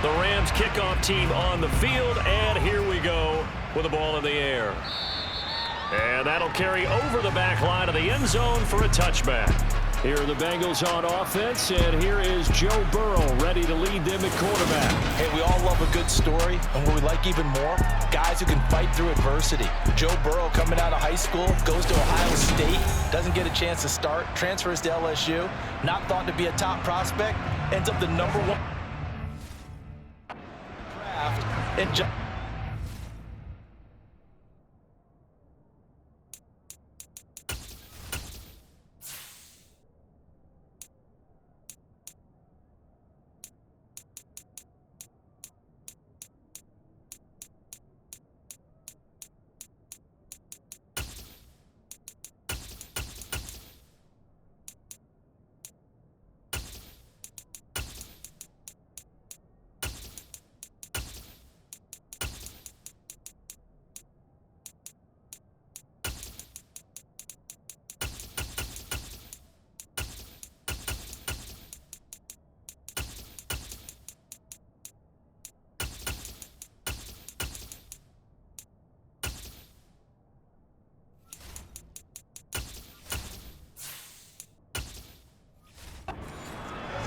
The Rams kickoff team on the field, and here we go with the ball in the air. And that'll carry over the back line of the end zone for a touchback. Here are the Bengals on offense, and here is Joe Burrow ready to lead them at quarterback. Hey, we all love a good story, and what we like even more, guys who can fight through adversity. Joe Burrow coming out of high school, goes to Ohio State, doesn't get a chance to start, transfers to LSU, not thought to be a top prospect, ends up the #1 draft, and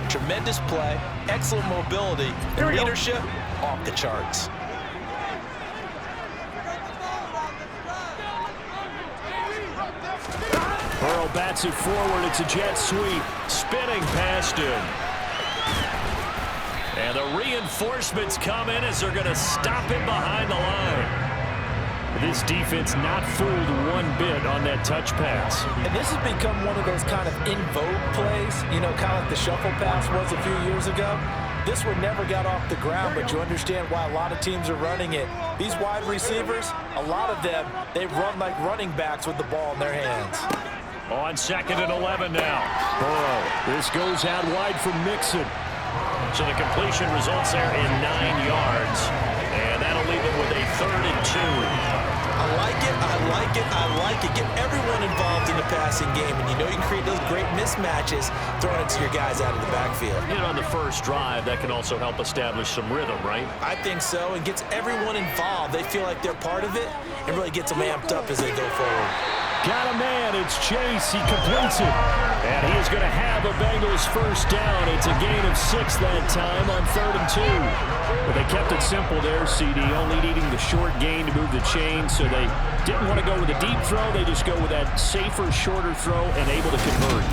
tremendous play, excellent mobility, and leadership off the charts. Burrow bats it forward. It's a jet sweep. Spinning past him. And the reinforcements come in as they're going to stop him behind the line. This defense not fooled one bit on that touch pass. And this has become one of those kind of in vogue plays, you know, kind of like the shuffle pass was a few years ago. This one never got off the ground, but you understand why a lot of teams are running it. These wide receivers, a lot of them, they run like running backs with the ball in their hands. On 2nd and 11 now. Burrow. This goes out wide for Mixon. So the completion results there in 9 yards. And that'll leave it with a 3rd and 2. I like it, I like it, I like it. Get everyone involved in the passing game, and you know you can create those great mismatches throwing it to your guys out of the backfield. You know, on the first drive, that can also help establish some rhythm, right? I think so, and gets everyone involved. They feel like they're part of it, and really gets them amped up as they go forward. Got a man, it's Chase, he completes it. And he is going to have a Bengals first down. It's a gain of 6 that time on 3rd and 2. But they kept it simple there, CD, only needing the short gain to move the chain, so they didn't want to go with a deep throw. They just go with that safer, shorter throw and able to convert.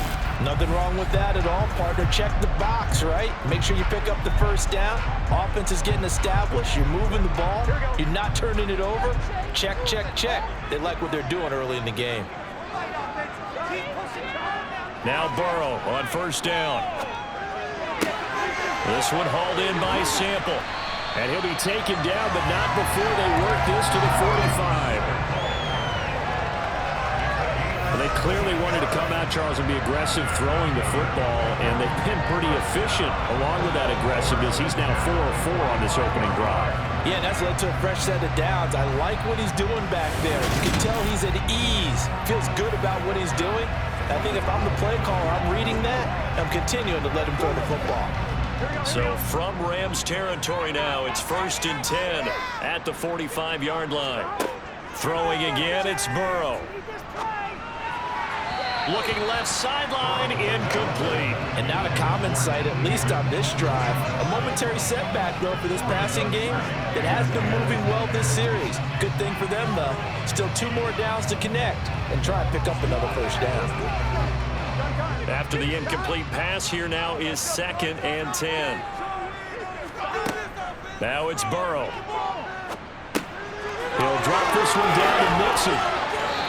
Nothing wrong with that at all, partner. Check the box, right? Make sure you pick up the first down. Offense is getting established. You're moving the ball. You're not turning it over. Check, check, check. They like what they're doing early in the game. Now Burrow on first down. This one hauled in by Sample. And he'll be taken down, but not before they work this to the 45. They clearly wanted to come out, Charles, and be aggressive throwing the football, and they've been pretty efficient along with that aggressiveness. He's now 4 of 4 on this opening drive. Yeah, and that's led to a fresh set of downs. I like what he's doing back there. You can tell he's at ease. Feels good about what he's doing. I think if I'm the play caller, I'm reading that. I'm continuing to let him throw the football. So from Rams territory now, it's 1st and 10 at the 45-yard line. Throwing again, it's Burrow. Looking left sideline, incomplete. And not a common sight, at least on this drive. A momentary setback, though, for this passing game that has been moving well this series. Good thing for them, though. Still 2 more downs to connect and try and pick up another first down. After the incomplete pass, here now is 2nd and 10. Now it's Burrow. He'll drop this one down to Mixon.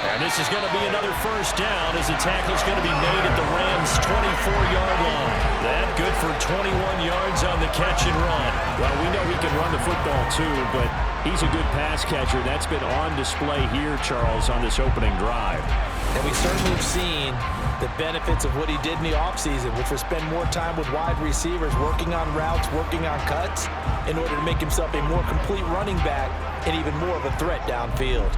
And this is going to be another first down as the tackle's going to be made at the Rams' 24-yard line. That good for 21 yards on the catch and run. Well, we know he can run the football too, but he's a good pass catcher. That's been on display here, Charles, on this opening drive. And we certainly have seen the benefits of what he did in the offseason, which was spend more time with wide receivers, working on routes, working on cuts, in order to make himself a more complete running back and even more of a threat downfield.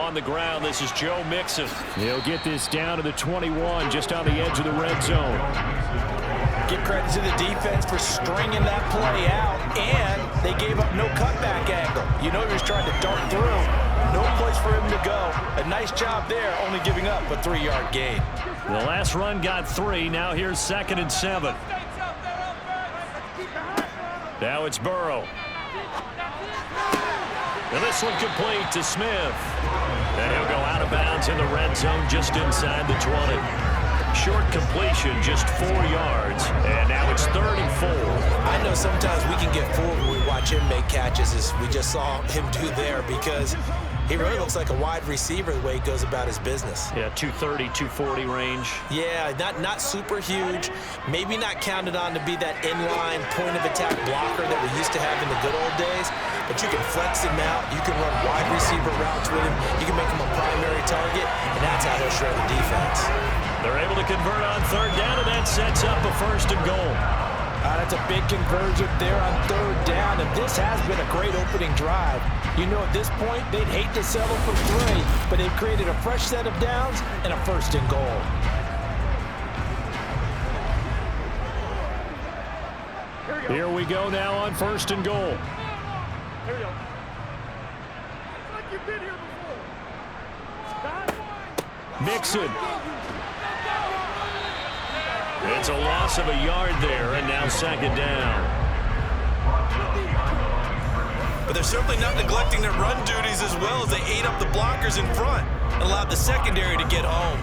on the ground. This is Joe Mixon. He'll get this down to the 21, just on the edge of the red zone. Give credit to the defense for stringing that play out, and they gave up no cutback angle. You know he was trying to dart through. No place for him to go. A nice job there, only giving up a 3-yard gain. The last run got 3. Now here's 2nd and 7. Now it's Burrow. And this one complete to Smith. And he'll go out of bounds in the red zone just inside the 20. Short completion, just 4 yards. And now it's 3rd and 4. I know sometimes we can get fooled when we watch him make catches, as we just saw him do there, because he really looks like a wide receiver the way he goes about his business. Yeah, 230, 240 range. Yeah, not super huge. Maybe not counted on to be that inline point-of-attack blocker that we used to have in the good old days. But you can flex him out. You can run wide receiver routes with him. You can make him a primary target, and that's how he'll shred the defense. They're able to convert on 3rd down, and that sets up a 1st and goal. That's a big conversion there on 3rd down, and this has been a great opening drive. You know, at this point, they'd hate to settle for 3, but they've created a fresh set of downs and a 1st and goal. Here we go now on 1st and goal. Here we go. It's like you've been here before. Mixon. It's a loss of a yard there, and now 2nd down. But they're certainly not neglecting their run duties as well, as they ate up the blockers in front and allowed the secondary to get home.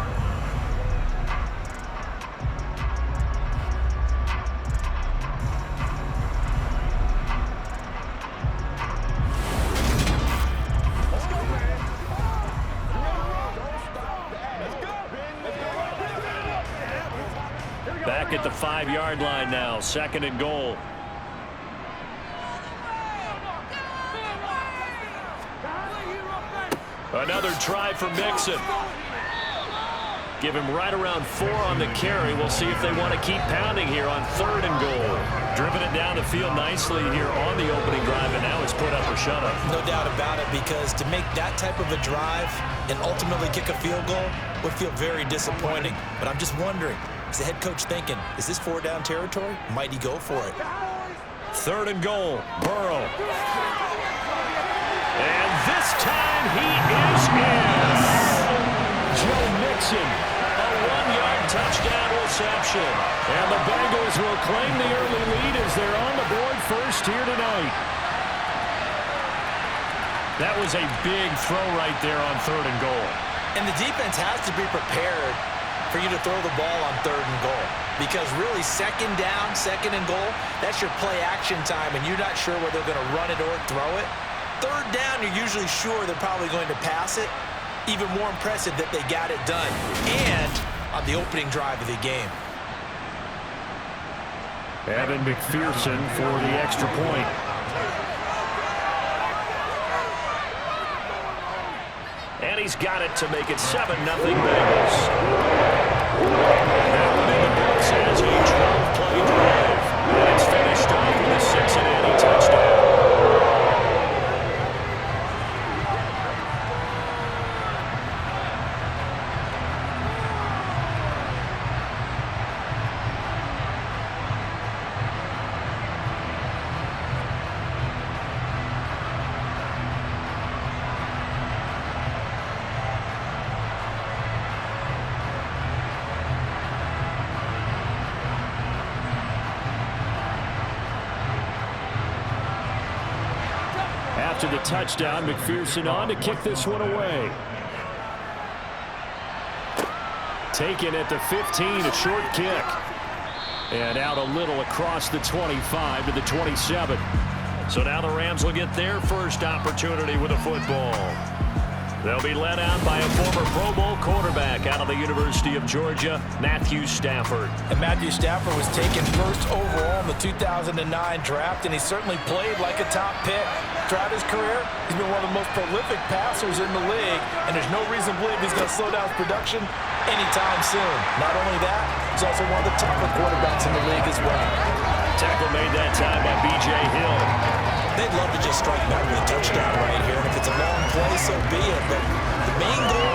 Back at the 5-yard line now, 2nd and goal. Another try for Mixon. Give him right around 4 on the carry. We'll see if they want to keep pounding here on 3rd and goal. Driven it down the field nicely here on the opening drive, and now it's put up or shut up. No doubt about it, because to make that type of a drive and ultimately kick a field goal would feel very disappointing. But I'm just wondering, is the head coach thinking, is this 4-down territory? Might he go for it? 3rd and goal, Burrow. And this time he is in. Joe Mixon, a 1-yard touchdown reception. And the Bengals will claim the early lead as they're on the board first here tonight. That was a big throw right there on 3rd and goal. And the defense has to be prepared for you to throw the ball on 3rd and goal. Because really, 2nd down, 2nd and goal, that's your play action time, and you're not sure whether they're going to run it or throw it. 3rd down, you're usually sure they're probably going to pass it. Even more impressive that they got it done, and on the opening drive of the game. Evan McPherson for the extra point. And he's got it to make it 7-0 Bengals. That one in the books as a 12-play drive. And it's finished off with a Cincinnati touchdown. After the touchdown, McPherson on to kick this one away. Taken at the 15, a short kick. And out a little across the 25 to the 27. So now the Rams will get their first opportunity with a football. They'll be led out by a former Pro Bowl quarterback out of the University of Georgia, Matthew Stafford. And Matthew Stafford was taken first overall in the 2009 draft, and he certainly played like a top pick. Throughout his career, he's been one of the most prolific passers in the league, and there's no reason to believe he's going to slow down his production anytime soon. Not only that, he's also one of the tougher quarterbacks in the league as well. Tackle made that time by B.J. Hill. They'd love to just strike back with a touchdown right here, and if it's a long play, so be it. But the Main goal,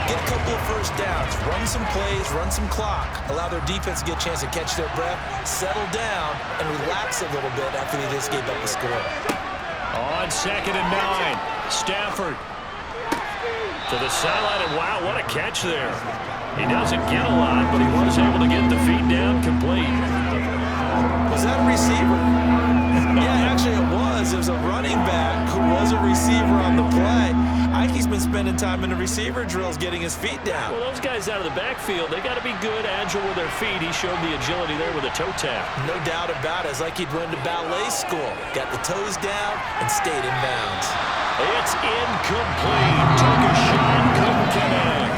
get a couple of first downs, run some plays, run some clock, allow their defense to get a chance to catch their breath, settle down, and relax a little bit after they just gave up a score. On 2nd and 9, Stafford to the sideline, and wow, what a catch there. He doesn't get a lot, but he was able to get the feet down complete. Was that a receiver? Yeah, actually it was. It was a running back who was a receiver on the play. Ike's been spending time in the receiver drills getting his feet down. Well, those guys out of the backfield, they got to be good, agile with their feet. He showed the agility there with a toe tap. No doubt about it. It's like he'd went to ballet school. Got the toes down and stayed in bounds. It's incomplete. Took a shot, couldn't connect.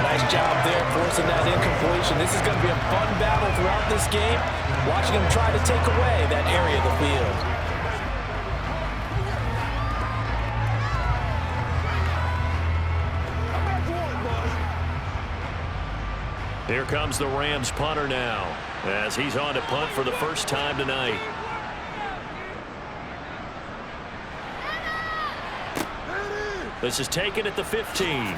Nice job there forcing that incompletion. This is going to be a fun battle throughout this game. Watching him try to take away that area of the field. Here comes the Rams punter now, as he's on to punt for the first time tonight. This is taken at the 15.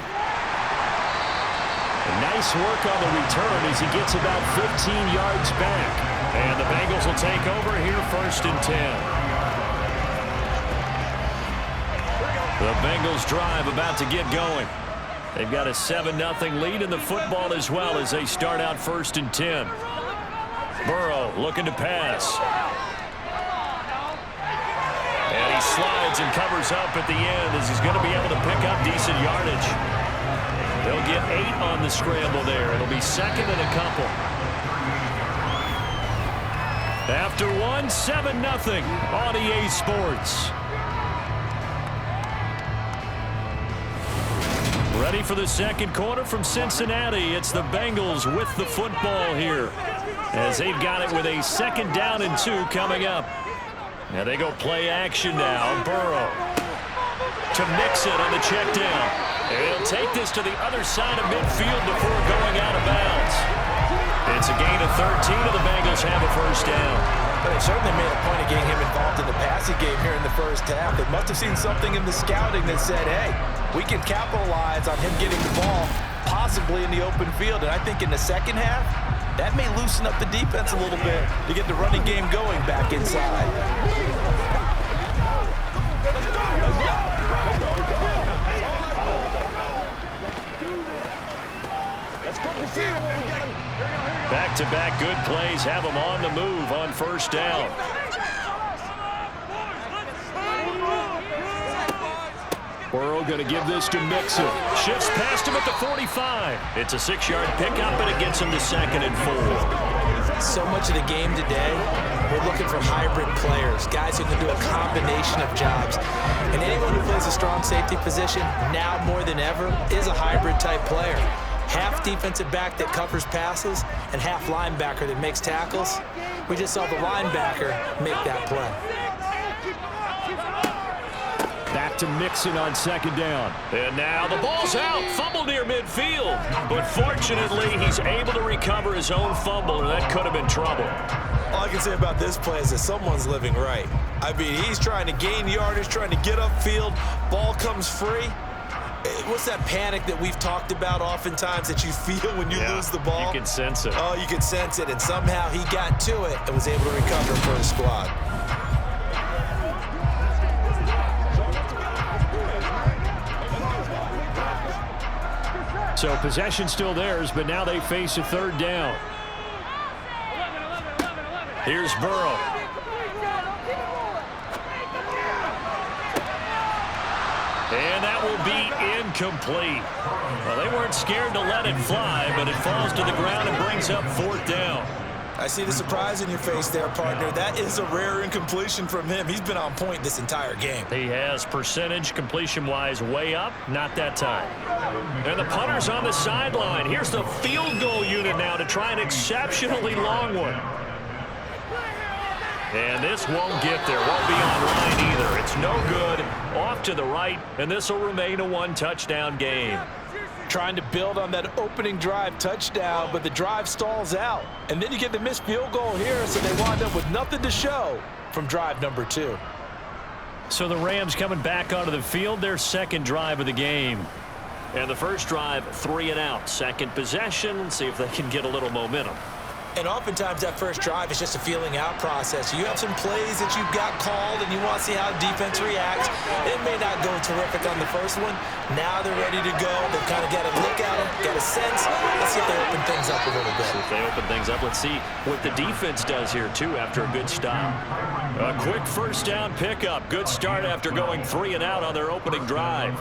Nice work on the return as he gets about 15 yards back. And the Bengals will take over here 1st and 10. The Bengals drive about to get going. They've got a 7-0 lead in the football as well as they start out 1st and 10. Burrow looking to pass. And he slides and covers up at the end as he's going to be able to pick up decent yardage. They'll get 8 on the scramble there. It'll be 2nd and a couple. After 1, 7-0 on EA Sports. Ready for the second quarter from Cincinnati. It's the Bengals with the football here, as they've got it with a 2nd down and 2 coming up. Now they go play action now. Burrow to Mixon on the check down. He'll take this to the other side of midfield before going out of bounds. It's a gain of 13, and the Bengals have a 1st down. But they certainly made a point of getting him involved in the passing game here in the first half. They must have seen something in the scouting that said, hey, we can capitalize on him getting the ball possibly in the open field. And I think in the second half, that may loosen up the defense a little bit to get the running game going back inside. Back-to-back good plays have them on the move on 1st down. Burrow going to give this to Mixon. Shifts past him at the 45. It's a 6-yard pickup, and it gets him to 2nd and 4. So much of the game today, we're looking for hybrid players, guys who can do a combination of jobs. And anyone who plays a strong safety position, now more than ever, is a hybrid-type player. Half defensive back that covers passes and half linebacker that makes tackles. We just saw the linebacker make that play. Back to Mixon on 2nd down. And now the ball's out. Fumble near midfield. But fortunately, he's able to recover his own fumble, or that could have been trouble. All I can say about this play is that someone's living right. I mean, he's trying to gain yardage, trying to get upfield. Ball comes free. What's that panic that we've talked about oftentimes that you feel when you lose the ball? You can sense it. Oh, you can sense it. And somehow he got to it and was able to recover for his squad. So possession still theirs, but now they face a 3rd down. Here's Burrow. And that will be incomplete. Well, they weren't scared to let it fly, but it falls to the ground and brings up 4th down. I see the surprise in your face there, partner. That is a rare incompletion from him. He's been on point this entire game. He has percentage completion-wise way up, not that time. And the punter's on the sideline. Here's the field goal unit now to try an exceptionally long one. And this won't get there. Won't be online either. It's no good. Off to the right, and this will remain a 1-touchdown game. Trying to build on that opening drive touchdown, but the drive stalls out. And then you get the missed field goal here, so they wind up with nothing to show from drive number 2. So the Rams coming back onto the field, their 2nd drive of the game. And the first drive, 3 and out. Second possession, see if they can get a little momentum. And oftentimes that first drive is just a feeling out process. You have some plays that you've got called and you want to see how defense reacts. It may not go terrific on the first one. Now they're ready to go. They've kind of got a look at them, got a sense. Let's see if they open things up a little bit. See if they open things up. Let's see what the defense does here, too, after a good stop. A quick first down pickup. Good start after going 3 and out on their opening drive.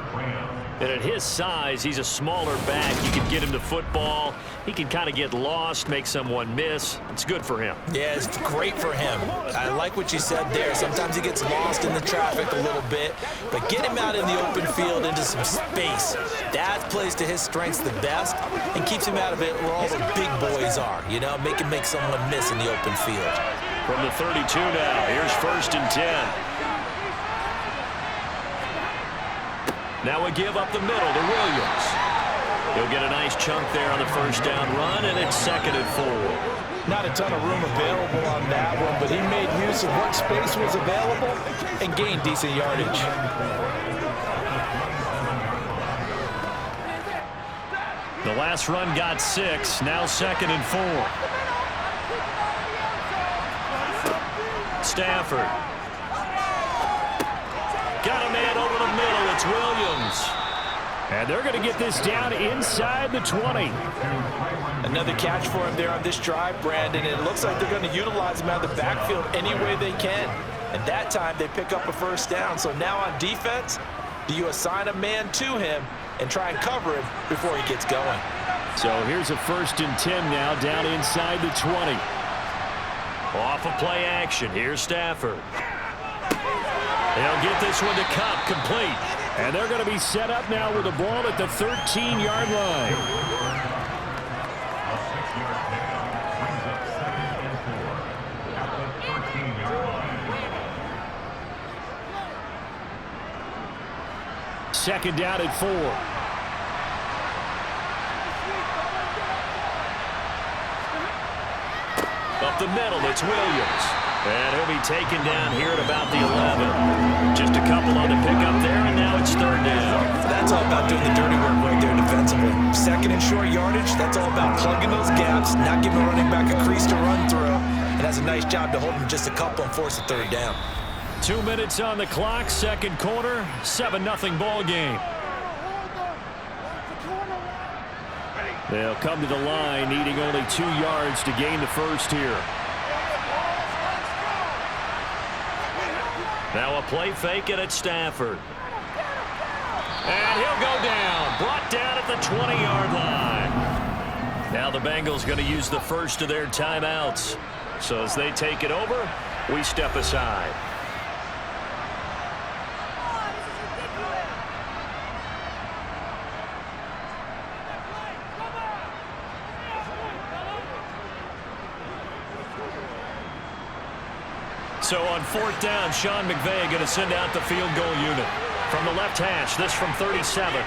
And at his size, he's a smaller back. You can get him to football. He can kind of get lost, make someone miss. It's good for him. Yeah, it's great for him. I like what you said there. Sometimes he gets lost in the traffic a little bit, but get him out in the open field into some space. That plays to his strengths the best and keeps him out of it where all the big boys are. You know, make him make someone miss in the open field. From the 32 now, here's 1st and 10. Now a give up the middle to Williams. He'll get a nice chunk there on the first down run, and it's 2nd and 4. Not a ton of room available on that one, but he made use of what space was available and gained decent yardage. The last run got 6, now 2nd and 4. Stafford. Got a man over the middle. It's Williams. And they're going to get this down inside the 20. Another catch for him there on this drive, Brandon. And it looks like they're going to utilize him out of the backfield any way they can. And that time they pick up a first down. So now on defense, do you assign a man to him and try and cover him before he gets going? So here's a 1st and 10 now down inside the 20. Off of play action. Here's Stafford. They'll get this one to Cup, complete. And they're going to be set up now with the ball at the 13-yard line. Second down at 4. Up the middle, it's Williams. And he'll be taken down here at about the 11. Just a couple on the pickup there, and now it's 3rd down. That's all about doing the dirty work right there defensively. 2nd and short yardage, that's all about plugging those gaps, not giving a running back a crease to run through, and has a nice job to hold him just a couple and force a 3rd down. 2 minutes on the clock, 2nd quarter, 7-0 ball game. They'll come to the line, needing only 2 yards to gain the first here. Now a play fake, and it's Stafford. And he'll go down. Brought down at the 20-yard line. Now the Bengals going to use the first of their timeouts. So as they take it over, we step aside. So on 4th down, Sean McVay going to send out the field goal unit. From the left hash, this from 37.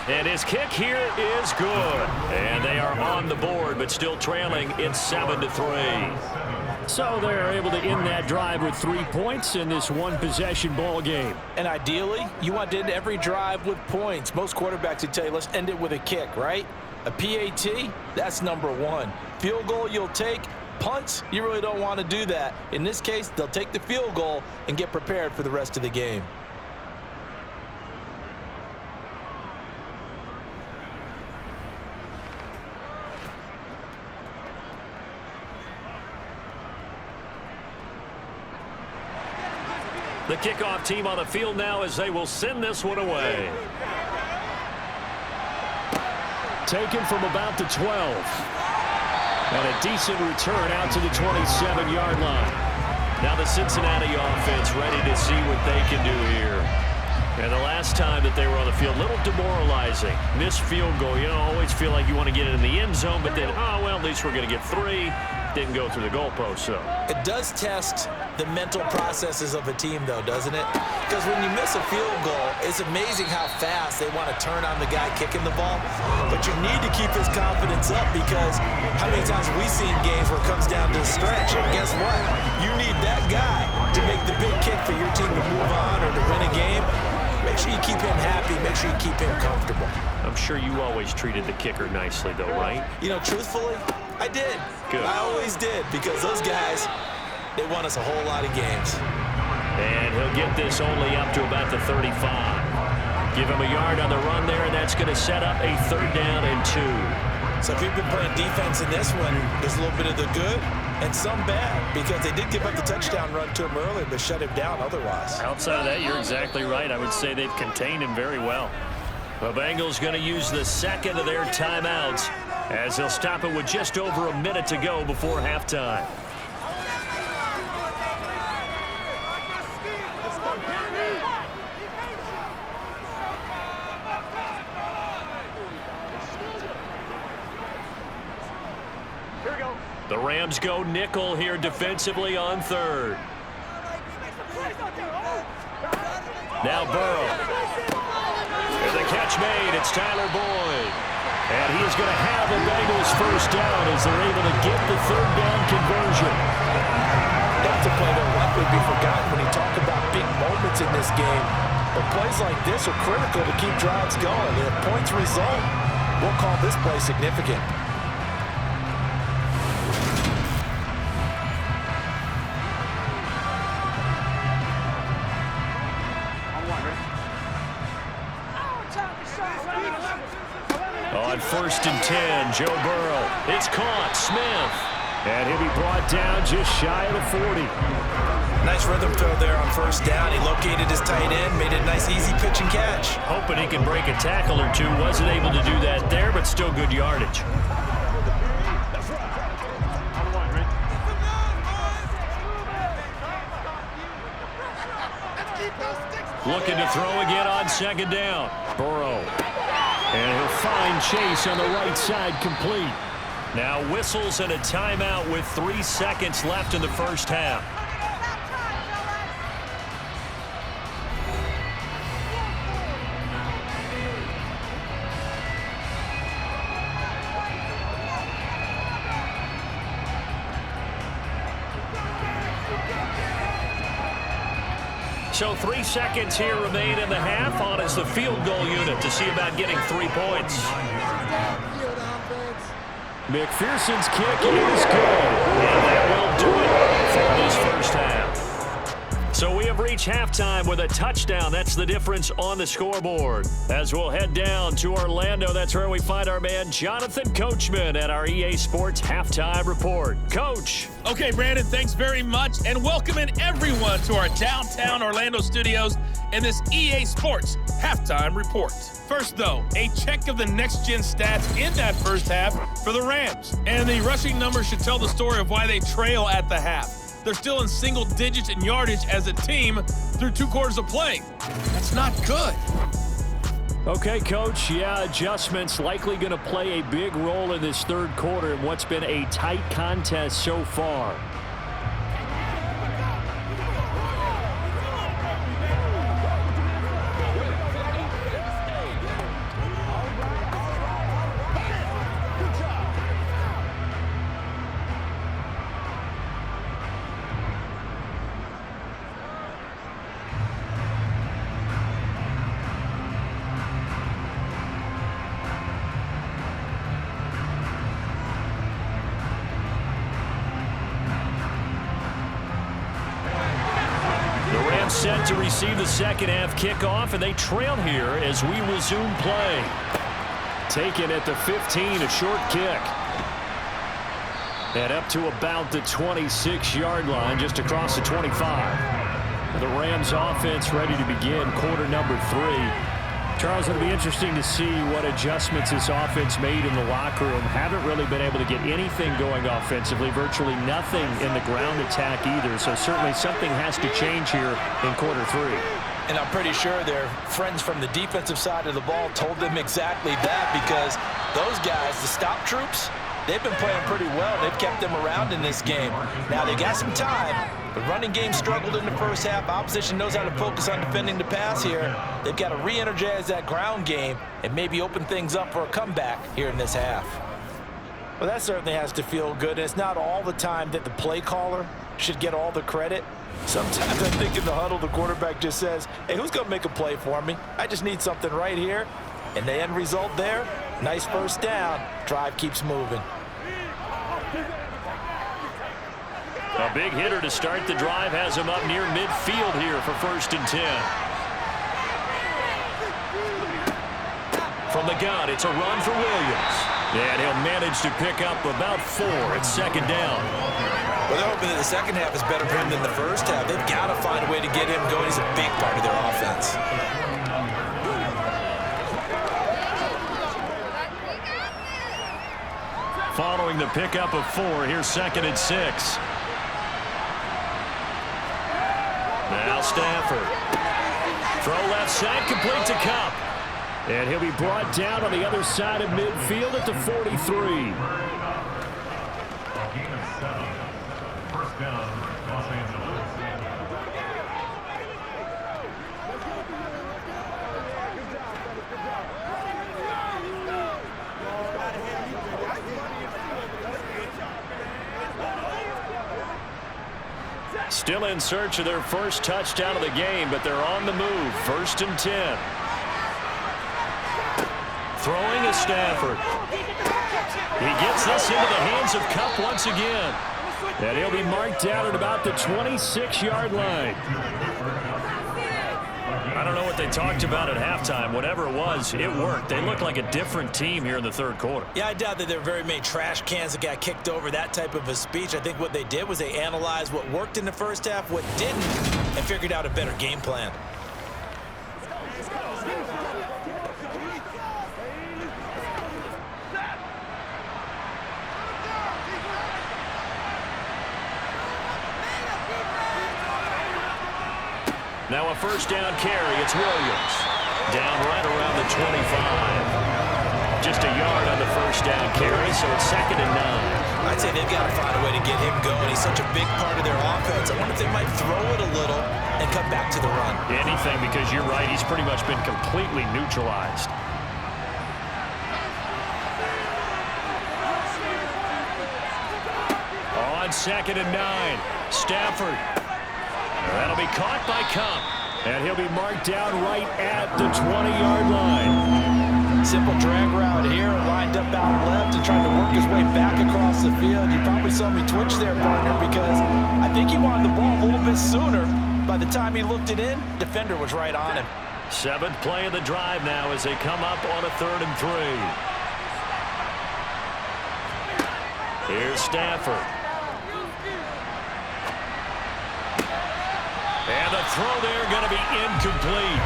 And his kick here is good. And they are on the board, but still trailing. It's 7-3. So they're able to end that drive with 3 points in this one-possession ball game. And ideally, you want to end every drive with points. Most quarterbacks would tell you, let's end it with a kick, right? A PAT, that's number 1. Field goal you'll take. Punts, you really don't want to do that. In this case, they'll take the field goal and get prepared for the rest of the game. The kickoff team on the field now as they will send this one away. Taken from about the 12. And a decent return out to the 27-yard line. Now the Cincinnati offense ready to see what they can do here. And the last time that they were on the field, a little demoralizing. Missed field goal. You know, always feel like you want to get it in the end zone, but then, oh, well, at least we're going to get 3. Didn't go through the goalpost, so. It does test the mental processes of a team, though, doesn't it? Because when you miss a field goal, it's amazing how fast they want to turn on the guy kicking the ball. But you need to keep his confidence up because how many times have we seen games where it comes down to the stretch? And guess what? You need that guy to make the big kick for your team to move on or to win a game. Make sure you keep him happy. Make sure you keep him comfortable. I'm sure you always treated the kicker nicely, though, right? You know, truthfully, I did. Good. I always did, because those guys, they won us a whole lot of games. And he'll get this only up to about the 35. Give him a yard on the run there, and that's going to set up a 3rd down and 2. So if you've been playing defense in this one, there's a little bit of the good and some bad, because they did give up the touchdown run to him earlier, but shut him down otherwise. Outside of that, you're exactly right. I would say they've contained him very well. The Bengals going to use the 2nd of their timeouts as they'll stop it with just over a minute to go before halftime. The Rams go nickel here defensively on 3rd. Now Burrow. And the catch made. It's Tyler Boyd. And he is going to have the Bengals 1st down as they're able to get the 3rd down conversion. That's a play that will likely be forgotten when you talk about big moments in this game. But plays like this are critical to keep drives going. If points result, we'll call this play significant. On 1st and 10, Joe Burrow. It's caught. Smith. And he'll be brought down just shy of the 40. Nice rhythm throw there on 1st down. He located his tight end, made it a nice easy pitch and catch. Hoping he can break a tackle or two. Wasn't able to do that there, but still good yardage. Looking to throw again on 2nd down. Burrow. And he'll find Chase on the right side complete. Now whistles and a timeout with 3 seconds left in the 1st half. So 3 seconds here remain in the half. On is the field goal unit to see about getting 3 points. McPherson's kick is good. And that will do it for this 1st half. So we have reached halftime with a touchdown. That's the difference on the scoreboard. As we'll head down to Orlando, that's where we find our man Jonathan Coachman at our EA Sports Halftime Report. Coach. Okay, Brandon, thanks very much, and welcoming everyone to our downtown Orlando studios in this EA Sports Halftime Report. First, though, a check of the next-gen stats in that 1st half for the Rams. And the rushing numbers should tell the story of why they trail at the half. They're still in single digits in yardage as a team through 2 quarters of play. That's not good. Okay, Coach. Yeah, adjustments likely going to play a big role in this 3rd quarter in what's been a tight contest so far. Set to receive the 2nd half kickoff, and they trail here as we resume play. Taken at the 15, a short kick. And up to about the 26-yard line, just across the 25. The Rams offense ready to begin quarter number 3. Charles, it'll be interesting to see what adjustments this offense made in the locker room. Haven't really been able to get anything going offensively, virtually nothing in the ground attack either. So certainly something has to change here in quarter 3. And I'm pretty sure their friends from the defensive side of the ball told them exactly that, because those guys, the stop troops, they've been playing pretty well. They've kept them around in this game. Now they got some time. The running game struggled in the 1st half. Opposition knows how to focus on defending the pass here. They've got to re-energize that ground game and maybe open things up for a comeback here in this half. Well, that certainly has to feel good. It's not all the time that the play caller should get all the credit. Sometimes I think in the huddle, the quarterback just says, hey, who's going to make a play for me? I just need something right here. And the end result there, nice first down. Drive keeps moving. A big hitter to start the drive has him up near midfield here for 1st and 10. From the gun, it's a run for Williams. And he'll manage to pick up about 4 at 2nd down. Well, they're hoping that the second half is better for him than the first half. They've got to find a way to get him going. He's a big part of their offense. Following the pickup of 4, here's 2nd and 6. Now Stafford. Throw left side, complete to Cup. And he'll be brought down on the other side of midfield at the 43. First down, Los Angeles. Still in search of their first touchdown of the game, but they're on the move. 1st and 10. Throwing is Stafford. He gets this into the hands of Cup once again. And he'll be marked down at about the 26-yard line. I don't know what they talked about at halftime. Whatever it was, it worked. They looked like a different team here in the 3rd quarter. Yeah, I doubt that there were very many trash cans that got kicked over, that type of a speech. I think what they did was they analyzed what worked in the first half, what didn't, and figured out a better game plan. Now a 1st down carry. It's Williams. Down right around the 25. Just a yard on the 1st down carry, so it's 2nd and 9. I'd say they've got to find a way to get him going. He's such a big part of their offense. I wonder if they might throw it a little and come back to the run. Anything, because you're right. He's pretty much been completely neutralized. On 2nd and 9. Stafford. That'll be caught by Cup. And he'll be marked down right at the 20-yard line. Simple drag route here, lined up out left and trying to work his way back across the field. You probably saw me twitch there, partner, because I think he wanted the ball a little bit sooner. By the time he looked it in, defender was right on him. 7th play of the drive now as they come up on a 3rd and 3. Here's Stafford. And the throw there going to be incomplete.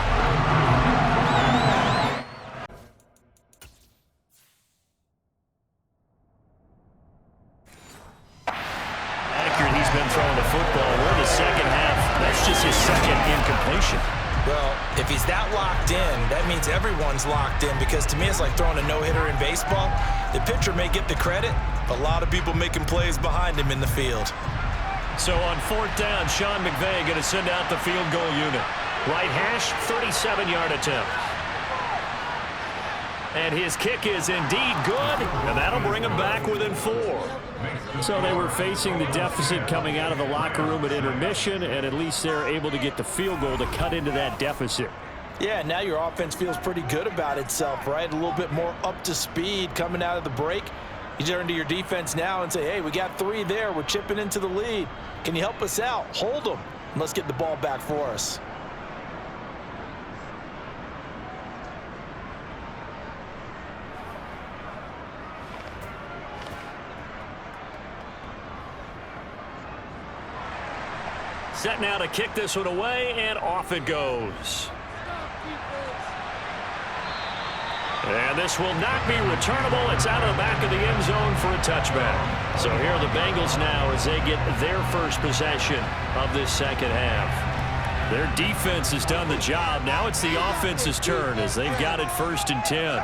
Accurate, he's been throwing the football. We're in the second half. That's just his 2nd incompletion. Well, if he's that locked in, that means everyone's locked in, because to me it's like throwing a no-hitter in baseball. The pitcher may get the credit, but a lot of people making plays behind him in the field. So on 4th down, Sean McVay going to send out the field goal unit. Right hash, 37-yard attempt. And his kick is indeed good, and that'll bring him back within 4. So they were facing the deficit coming out of the locker room at intermission, and at least they're able to get the field goal to cut into that deficit. Yeah, now your offense feels pretty good about itself, right? A little bit more up to speed coming out of the break. You turn to your defense now and say, hey, we got 3 there. We're chipping into the lead. Can you help us out? Hold them. And let's get the ball back for us. Set now to kick this one away, and off it goes. And this will not be returnable. It's out of the back of the end zone for a touchback. So here are the Bengals now as they get their first possession of this second half. Their defense has done the job. Now it's the offense's turn as they've got it 1st and 10.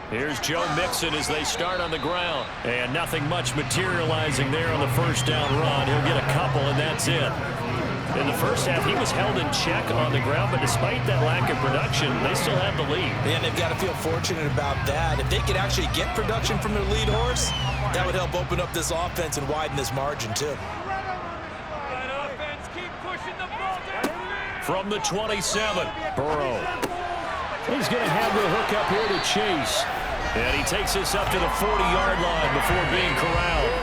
Here's Joe Mixon as they start on the ground. And nothing much materializing there on the 1st down run. He'll get a couple, and that's it. In the first half, he was held in check on the ground, but despite that lack of production, they still have the lead. And they've got to feel fortunate about that. If they could actually get production from their lead horse, That would help open up this offense and widen this margin, too. From the 27, Burrow. He's going to have the hook up here to Chase. And he takes this up to the 40-yard line before being corralled.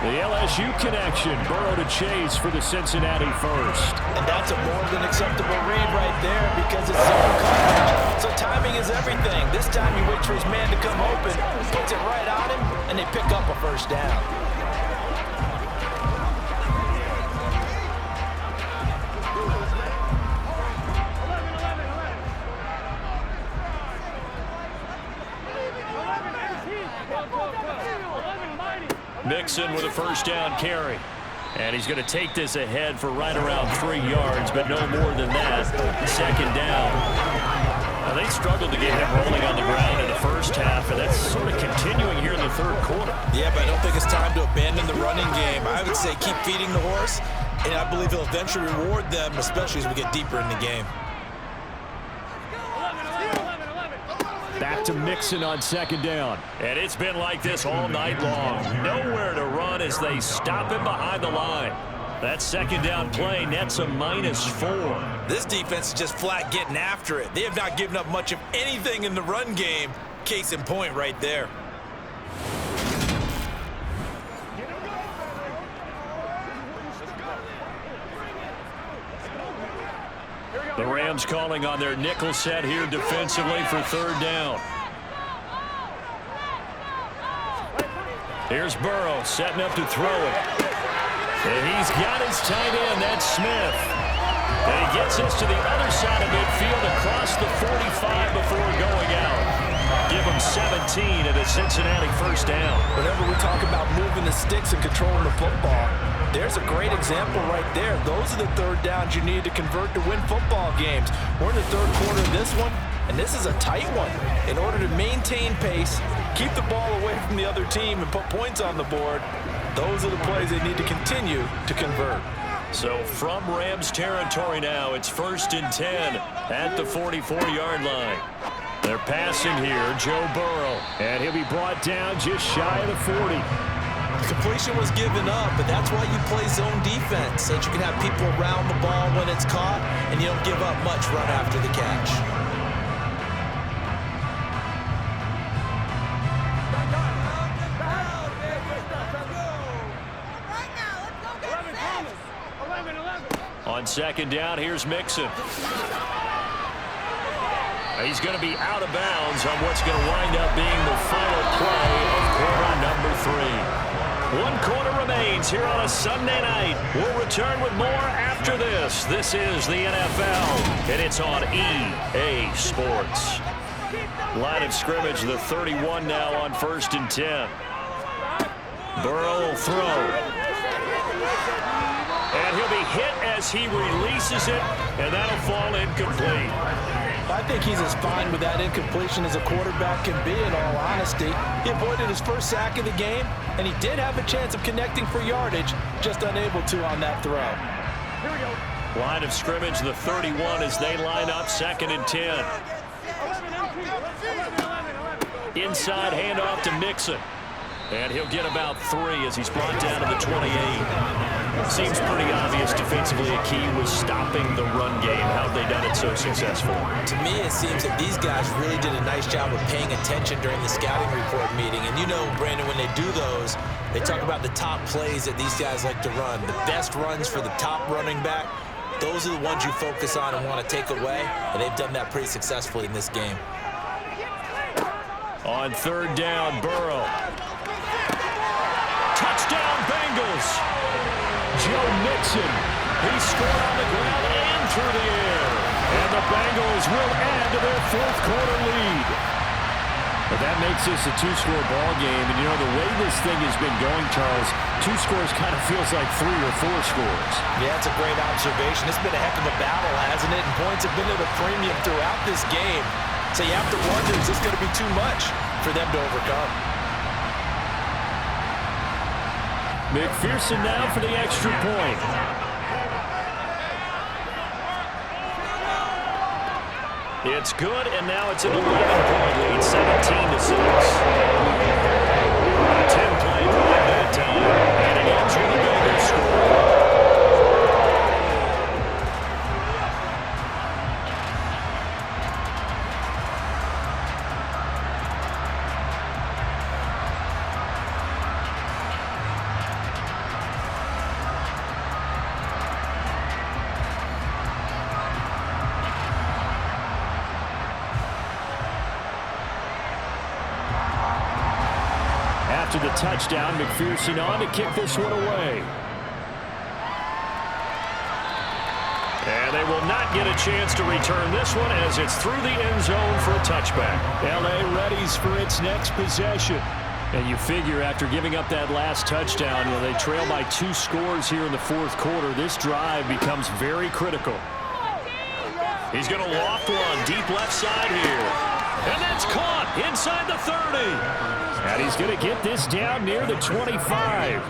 The LSU connection, Burrow to Chase for the Cincinnati first. And that's a more than acceptable read right there because it's zone coverage. So timing is everything. This time he waits for his man to come open, puts it right on him, and they pick up a first down. Mixon with a first down carry. And he's going to take this ahead for right around 3 yards, but no more than that. Second down. Now, they struggled to get him rolling on the ground in the first half, and that's sort of continuing here in the third quarter. Yeah, but I don't think it's time to abandon the running game. I would say keep feeding the horse, and I believe he'll eventually reward them, especially as we get deeper in the game. Back to Mixon on second down. And it's been like this all night long. Nowhere to run as they stop him behind the line. That second down play nets a -4. This defense is just flat getting after it. They have not given up much of anything in the run game. Case in point right there. The Rams calling on their nickel set here defensively for third down. Here's Burrow setting up to throw it. And he's got his tight end, that's Smith. And he gets us to the other side of midfield across the 45 before going out. Give him 17 at a Cincinnati first down. Whenever we talk about moving the sticks and controlling the football, there's a great example right there. Those are the third downs you need to convert to win football games. We're in the third quarter of this one, and this is a tight one. In order to maintain pace, keep the ball away from the other team, and put points on the board, those are the plays they need to continue to convert. So from Rams territory now, it's 1st and 10 at the 44-yard line. They're passing here, Joe Burrow, and he'll be brought down just shy of the 40. Completion was given up, but that's why you play zone defense, so that you can have people around the ball when it's caught, and you don't give up much run after the catch. On second down, here's Mixon. He's going to be out of bounds on what's going to wind up being the final play of quarter number 3. 1 quarter remains here on a Sunday night. We'll return with more after this. This is the NFL, and it's on EA Sports. Line of scrimmage, the 31 now on 1st and 10. Burrow will throw. And he'll be hit as he releases it, and that'll fall incomplete. I think he's as fine with that incompletion as a quarterback can be, in all honesty. He avoided his first sack of the game, and he did have a chance of connecting for yardage, just unable to on that throw. Here we go. Line of scrimmage, the 31 as they line up 2nd and 10. Inside handoff to Mixon. And he'll get about 3 as he's brought down to the 28. Seems pretty obvious defensively a key was stopping the run game. How have they done it so successful? To me, it seems that these guys really did a nice job of paying attention during the scouting report meeting. And you know, Brandon, when they do those, they talk about the top plays that these guys like to run. The best runs for the top running back, those are the ones you focus on and want to take away. And they've done that pretty successfully in this game. On third down, Burrow. Touchdown, Bengals. Joe Mixon. He scored on the ground and through the air. And the Bengals will add to their 4th quarter lead. But that makes this a 2-score ball game. And, you know, the way this thing has been going, Charles, 2 scores kind of feels like 3 or 4 scores. Yeah, it's a great observation. It's been a heck of a battle, hasn't it? And points have been at a premium throughout this game. So you have to wonder, is this going to be too much for them to overcome? McPherson now for the extra point. It's good, and now it's an 11-point lead, 17-6. A 10-play to the touchdown. McPherson on to kick this one away. And they will not get a chance to return this one as it's through the end zone for a touchback. L.A. readies for its next possession. And you figure after giving up that last touchdown, when they trail by 2 scores here in the fourth quarter, this drive becomes very critical. He's going to loft one deep left side here. And that's caught inside the 30. And he's going to get this down near the 25.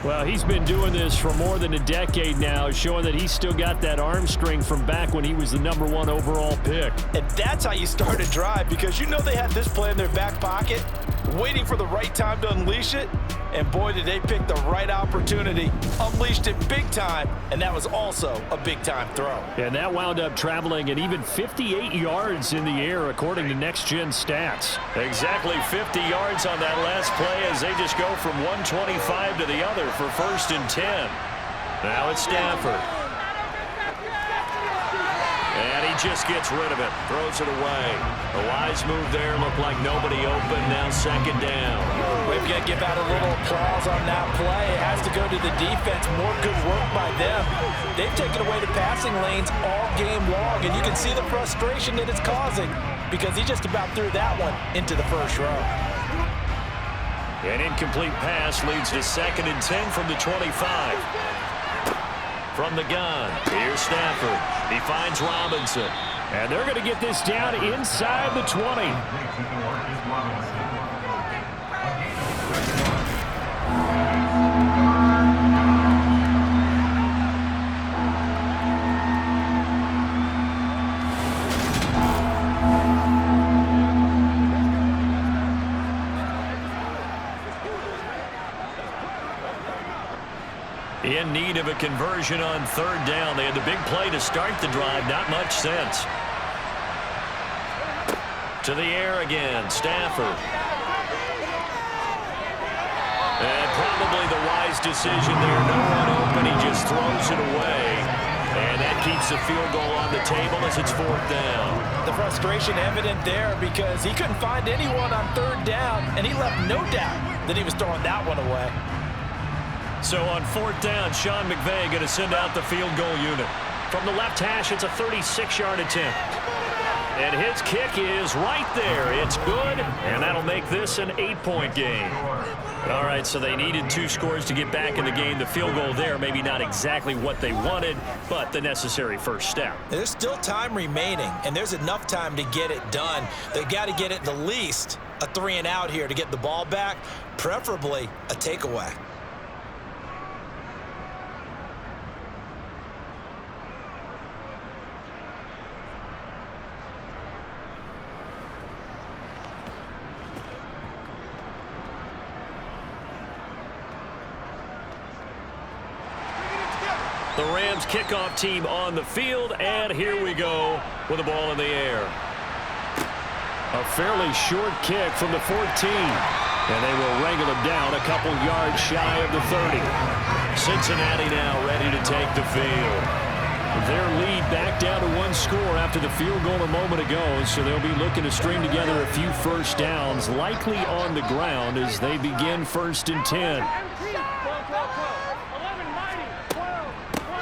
Well, he's been doing this for more than a decade now, showing that he's still got that arm strength from back when he was the #1 overall pick. And that's how you start a drive, because you know they had this play in their back pocket, waiting for the right time to unleash it. And boy, did they pick the right opportunity. Unleashed it big time, and that was also a big-time throw. And that wound up traveling at even 58 yards in the air, according to Next Gen Stats. Exactly 50 yards on that last play as they just go from 125 to the other for 1st and 10. Now it's Stafford. And he just gets rid of it, throws it away. A wise move there, looked like nobody open, now 2nd down. We've got to give out a little applause on that play. It has to go to the defense. More good work by them. They've taken away the passing lanes all game long, and you can see the frustration that it's causing because he just about threw that one into the first row. An incomplete pass leads to 2nd and 10 from the 25. From the gun, here's Stafford. He finds Robinson. And they're going to get this down inside the 20. In need of a conversion on 3rd down. They had the big play to start the drive. Not much sense. To the air again. Stafford. And probably the wise decision there. No one open. He just throws it away. And that keeps the field goal on the table as it's 4th down. The frustration evident there because he couldn't find anyone on 3rd down, and he left no doubt that he was throwing that one away. So on 4th down, Sean McVay going to send out the field goal unit. From the left hash, it's a 36-yard attempt. And his kick is right there. It's good, and that'll make this an 8-point game. All right, so they needed 2 scores to get back in the game. The field goal there, maybe not exactly what they wanted, but the necessary first step. There's still time remaining, and there's enough time to get it done. They got to get it the least a 3-and-out here to get the ball back, preferably a takeaway. The Rams kickoff team on the field, and here we go with the ball in the air. A fairly short kick from the 14, and they will wrangle him down a couple yards shy of the 30. Cincinnati now ready to take the field. Their lead back down to 1 score after the field goal a moment ago, so they'll be looking to string together a few first downs, likely on the ground as they begin 1st and 10.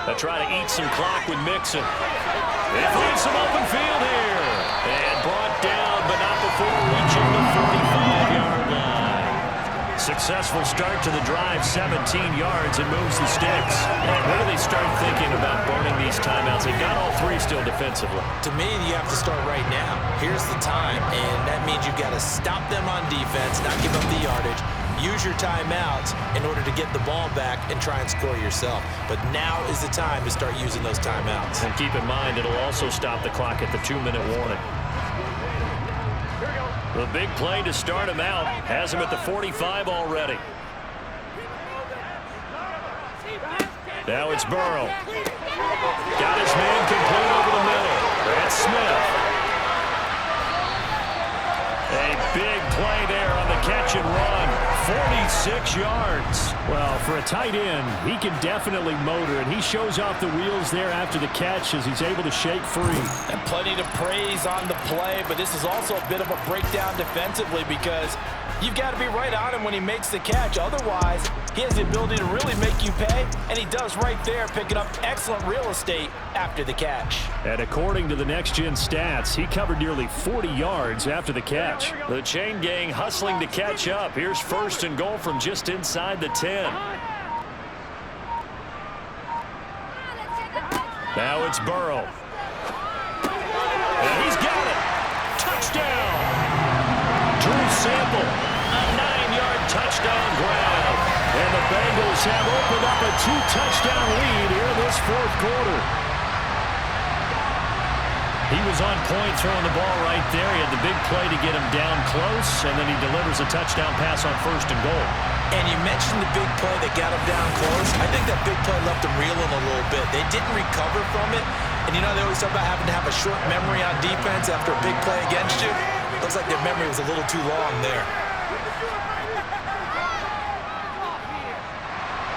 They try to eat some clock with Mixon. They find some open field here. And brought down, but not before reaching the 45-yard line. Successful start to the drive, 17 yards, and moves the sticks. Where do they start thinking about burning these timeouts? They've got all 3 still defensively. To me, you have to start right now. Here's the time, and that means you've got to stop them on defense, not give up the yardage. Use your timeouts in order to get the ball back and try and score yourself. But now is the time to start using those timeouts. And keep in mind, it'll also stop the clock at the 2-minute warning. The big play to start him out has him at the 45 already. Now it's Burrow. Got his man complete over the middle. That's Smith. A big play there on the the catch and run. 46 yards. Well, for a tight end, he can definitely motor, and he shows off the wheels there after the catch as he's able to shake free. And plenty to praise on the play, but this is also a bit of a breakdown defensively because you've got to be right on him when he makes the catch. Otherwise, he has the ability to really make you pay, and he does right there, picking up excellent real estate after the catch. And according to the next-gen stats, he covered nearly 40 yards after the catch. The chain gang hustling to catch up. Here's first and goal from just inside the 10. Now it's Burrow. And he's got it. Touchdown. Drew Sample, a 9-yard touchdown grab. And the Bengals have opened up a 2-touchdown lead here in this fourth quarter. He was on point throwing the ball right there. He had the big play to get him down close, and then he delivers a touchdown pass on first and goal. And you mentioned the big play that got him down close. I think that big play left him reeling a little bit. They didn't recover from it. And you know, they always talk about having to have a short memory on defense after a big play against you. Looks like their memory was a little too long there.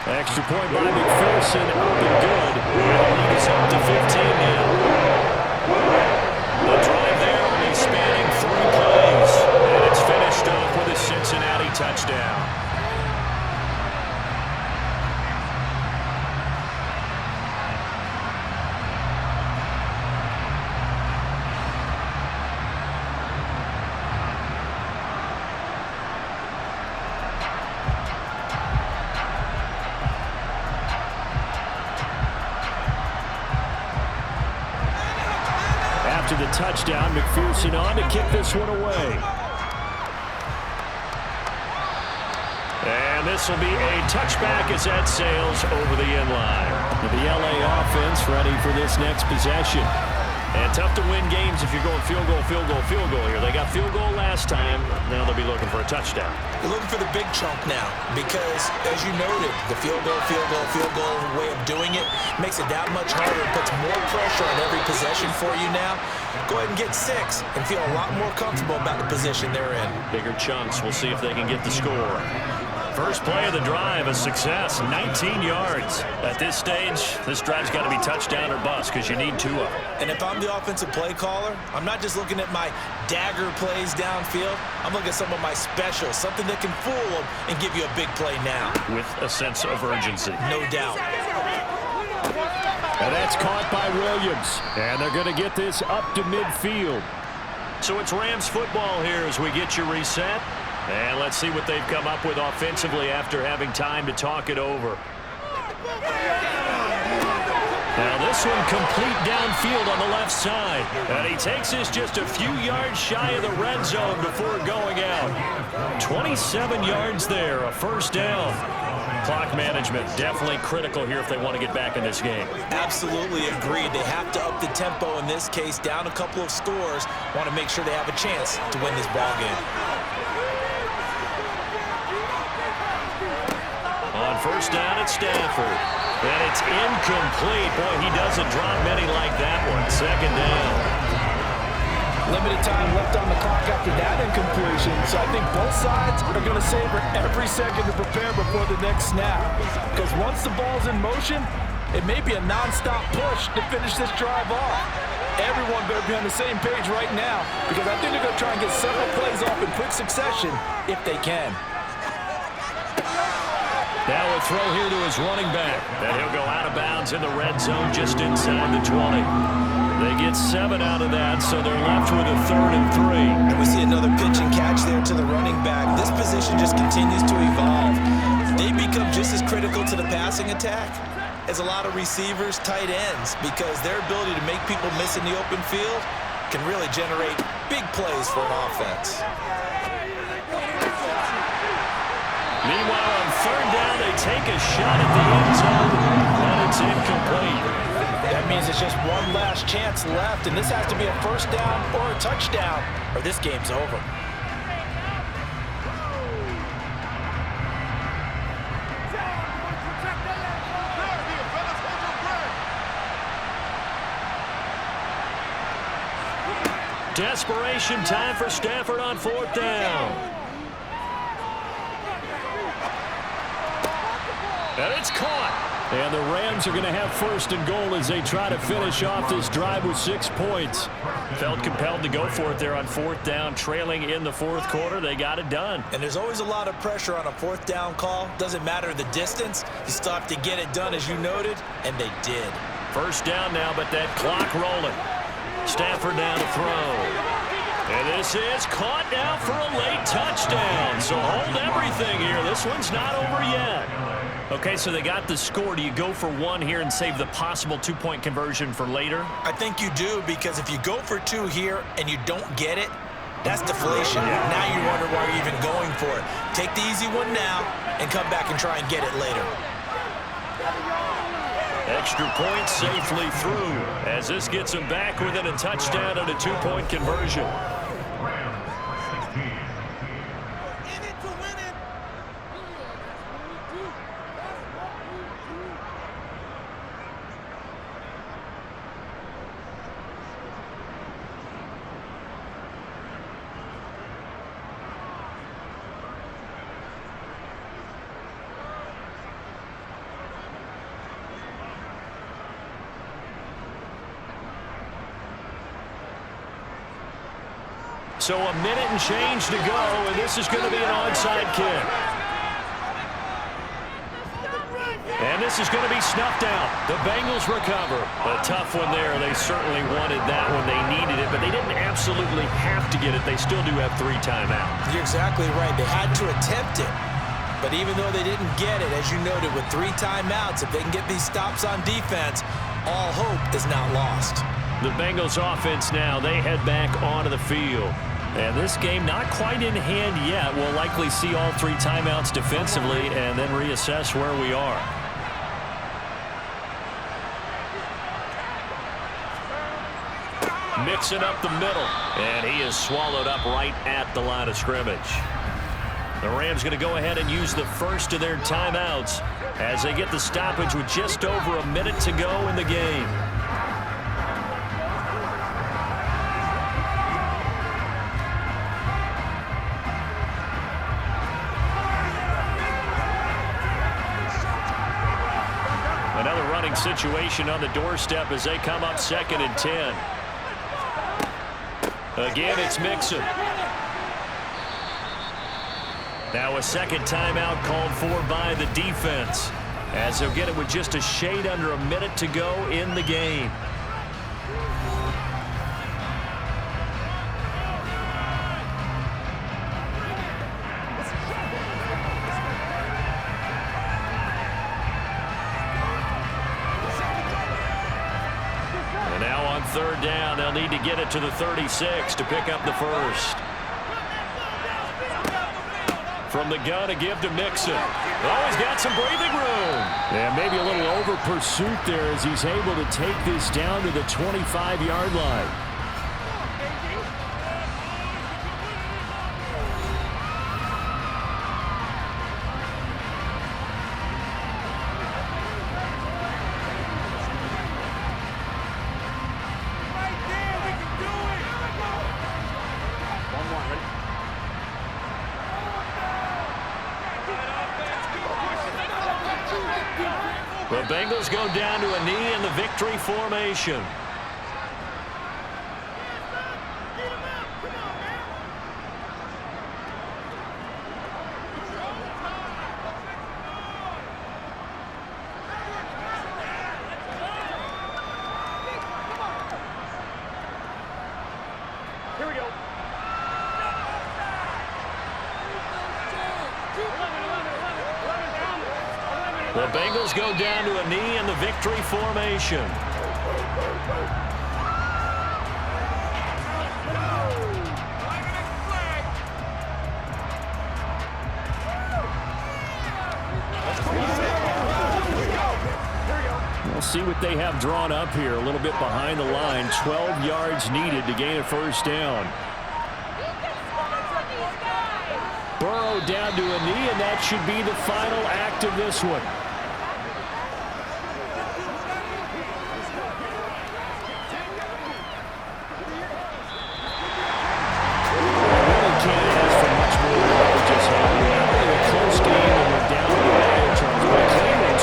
Extra point by McPherson, up and good. And the lead is up to 15 now. The drive there only spanning 3 plays. And it's finished off with a Cincinnati touchdown. After the touchdown, McPherson on to kick this one away. And this will be a touchback as that sails over the end line. The LA offense ready for this next possession. And tough to win games if you're going field goal, field goal, field goal here. They got field goal last time. Now they'll be looking for a touchdown. They're looking for the big chunk now because, as you noted, the field goal way of doing it makes it that much harder. It puts more pressure on every possession for you now. Go ahead and get 6 and feel a lot more comfortable about the position they're in. Bigger chunks. We'll see if they can get the score. First play of the drive, a success, 19 yards. At this stage, this drive's got to be touchdown or bust because you need 2 of them. And if I'm the offensive play caller, I'm not just looking at my dagger plays downfield. I'm looking at some of my specials, something that can fool them and give you a big play now. With a sense of urgency. No doubt. And that's caught by Williams. And they're going to get this up to midfield. So it's Rams football here as we get you reset. And let's see what they've come up with offensively after having time to talk it over. Now this one complete downfield on the left side. And he takes this just a few yards shy of the red zone before going out. 27 yards there, a first down. Clock management definitely critical here if they want to get back in this game. Absolutely agreed. They have to up the tempo in this case, down a couple of scores. Want to make sure they have a chance to win this ball game. On first down at Stafford. And it's incomplete. Boy, he doesn't drop many like that one. Second down. Limited time left on the clock after that incompletion, so I think both sides are going to savor every second to prepare before the next snap. Because once the ball's in motion, it may be a non-stop push to finish this drive off. Everyone better be on the same page right now, because I think they're going to try and get several plays off in quick succession if they can. Now a throw here to his running back. And he'll go out of bounds in the red zone just inside the 20. They get 7 out of that, so they're left with a 3rd and 3. And we see another pitch and catch there to the running back. This position just continues to evolve. They become just as critical to the passing attack as a lot of receivers, tight ends, because their ability to make people miss in the open field can really generate big plays for an offense. Meanwhile, on 3rd down, they take a shot at the end zone, and it's incomplete. That means it's just one last chance left, and this has to be a first down or a touchdown, or this game's over. Desperation time for Stafford on 4th down. And it's caught. And the Rams are going to have first and goal as they try to finish off this drive with 6 points. Felt compelled to go for it there on 4th down, trailing in the 4th quarter. They got it done. And there's always a lot of pressure on a 4th down call. Doesn't matter the distance. You still have to get it done, as you noted, and they did. First down now, but that clock rolling. Stafford down to throw. And this is caught now for a late touchdown. So hold everything here. This one's not over yet. Okay, so they got the score. Do you go for 1 here and save the possible 2-point conversion for later? I think you do, because if you go for 2 here and you don't get it, that's deflation. Now you wonder why you're even going for it. Take the easy one now and come back and try and get it later. Extra point safely through as this gets them back within a touchdown and a 2-point conversion. So a minute and change to go, and this is going to be an onside kick. And this is going to be snuffed out. The Bengals recover. A tough one there. They certainly wanted that when they needed it, but they didn't absolutely have to get it. They still do have 3 timeouts. You're exactly right. They had to attempt it. But even though they didn't get it, as you noted, with 3 timeouts, if they can get these stops on defense, all hope is not lost. The Bengals offense now, they head back onto the field. And this game not quite in hand yet. We'll likely see all 3 timeouts defensively and then reassess where we are. Mixing up the middle. And he is swallowed up right at the line of scrimmage. The Rams going to go ahead and use the first of their timeouts as they get the stoppage with just over a minute to go in the game. Another running situation on the doorstep as they come up 2nd and 10. Again, it's Mixon. Now a second timeout called for by the defense as they'll get it with just a shade under a minute to go in the game. And now on 3rd down, they'll need to get it to the 36 to pick up the first. From the gun, a give to Mixon. Oh, he's got some breathing room. And maybe a little over pursuit there as he's able to take this down to the 25-yard line. The Bengals go down to a knee in the victory formation. Here we go. The Bengals go down to a knee in the victory formation. We'll see what they have drawn up here. A little bit behind the line. 12 yards needed to gain a first down. Burrow down to a knee, and that should be the final act of this one. Really can't ask for much more than what we just had. Not really a close game when we're down to the wire, Charles, but clearly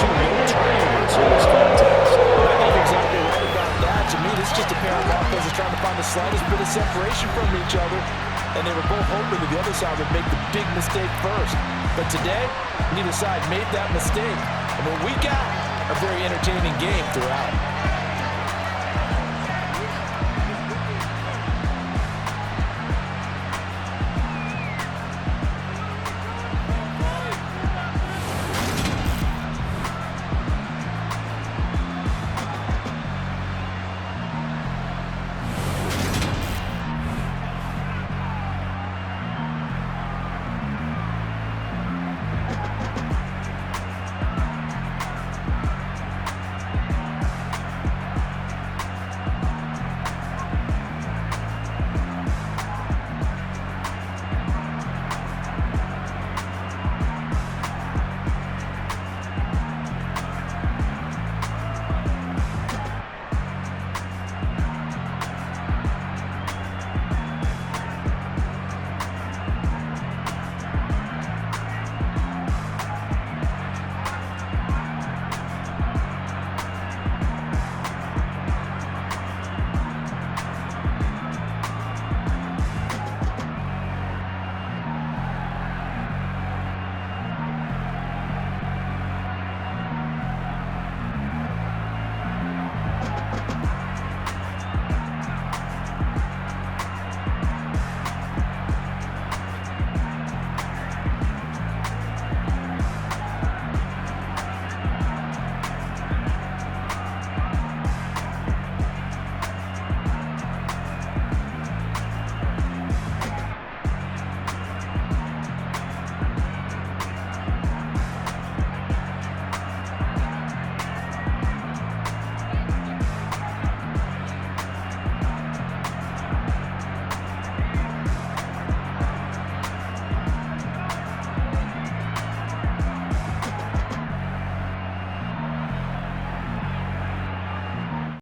side would make the big mistake first. But today, neither side made that mistake. And what we got, a very entertaining game throughout.